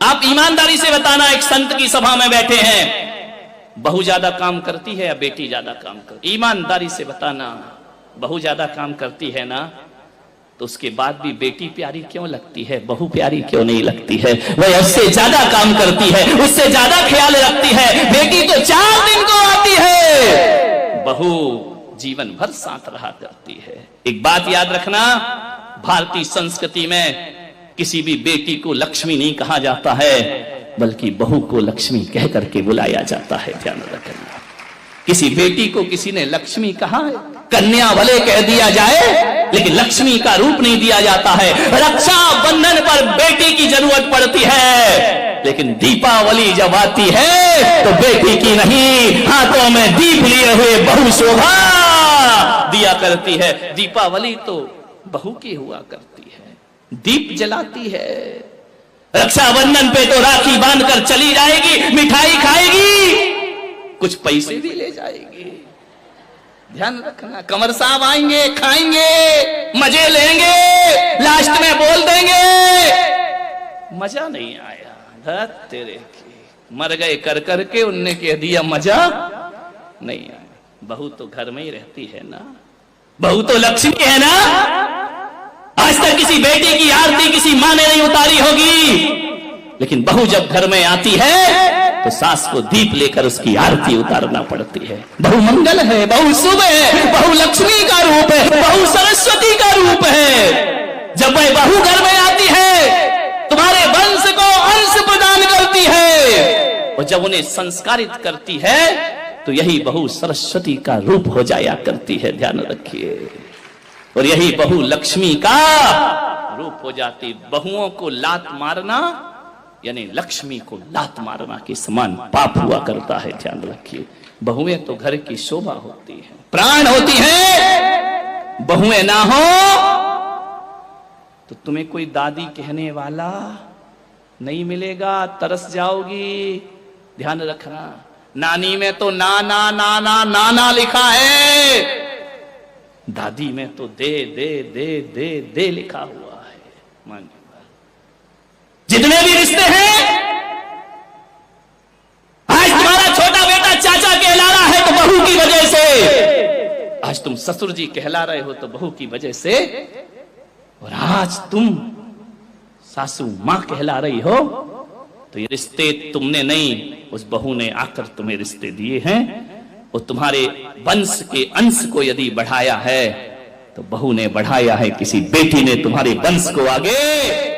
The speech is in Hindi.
आप ईमानदारी से बताना, एक संत की सभा में बैठे हैं, बहू ज्यादा काम करती है या बेटी ज्यादा काम करती? ईमानदारी से बताना, बहू ज्यादा काम करती है ना, तो उसके बाद भी बेटी प्यारी क्यों लगती है, बहू प्यारी क्यों नहीं लगती है? वह उससे ज्यादा काम करती है, उससे ज्यादा ख्याल रखती है। बेटी तो 4 दिन को आती है, बहू जीवन भर साथ रहा करती है। एक बात याद रखना, भारतीय संस्कृति में किसी भी बेटी को लक्ष्मी नहीं कहा जाता है, बल्कि बहू को लक्ष्मी कह करके बुलाया जाता है। ध्यान रखना, किसी बेटी को किसी ने लक्ष्मी कहा है, कन्या भले कह दिया जाए, लेकिन लक्ष्मी का रूप नहीं दिया जाता है। रक्षा बंधन पर बेटी की जरूरत पड़ती है, लेकिन दीपावली जब आती है तो बेटी की नहीं, हाथों में दीप लिए हुए बहू शोभा दिया करती है। दीपावली तो बहू की हुआ करती है, दीप जलाती है। रक्षाबंधन पे तो राखी बांधकर चली जाएगी, मिठाई खाएगी, कुछ पैसे भी ले जाएगी। ध्यान रखना, कंवर साहब आएंगे, खाएंगे, मजे लेंगे, लास्ट में बोल देंगे मजा नहीं आया, धत तेरे की, मर गए कर करके, उनने कह दिया मजा नहीं आया। बहू तो घर में ही रहती है ना, बहू तो लक्ष्मी है ना। आज तक किसी बेटी की आरती किसी मां ने नहीं उतारी होगी, लेकिन बहू जब घर में आती है तो सास को दीप लेकर उसकी आरती उतारना पड़ती है। बहू मंगल है, बहू शुभ है, बहू लक्ष्मी का रूप है, बहू सरस्वती का रूप है। जब वह बहू घर में आती है, तुम्हारे वंश को अंश प्रदान करती है, और जब उन्हें संस्कारित करती है तो यही बहू सरस्वती का रूप हो जाया करती है। ध्यान रखिए, और यही बहू लक्ष्मी का रूप हो जाती। बहुओं को लात मारना यानी लक्ष्मी को लात मारना के समान पाप हुआ करता है। ध्यान रखिए, बहुएं तो घर की शोभा होती है, प्राण होती है। बहुएं ना हो तो तुम्हें कोई दादी कहने वाला नहीं मिलेगा, तरस जाओगी। ध्यान रखना, नानी में तो ना ना ना ना ना ना लिखा है, दादी में तो दे दे दे दे दे लिखा हुआ है। मान जितने भी रिश्ते हैं, आज तुम्हारा छोटा बेटा चाचा कहला रहा है तो बहू की वजह से, आज तुम ससुर जी कहला रहे हो तो बहू की वजह से, और आज तुम सासू मां कहला रही हो तो ये रिश्ते तुमने नहीं, उस बहू ने आकर तुम्हें रिश्ते दिए हैं। और तुम्हारे वंश के अंश को यदि बढ़ाया है तो बहू ने बढ़ाया है, किसी बेटी ने तुम्हारे वंश को आगे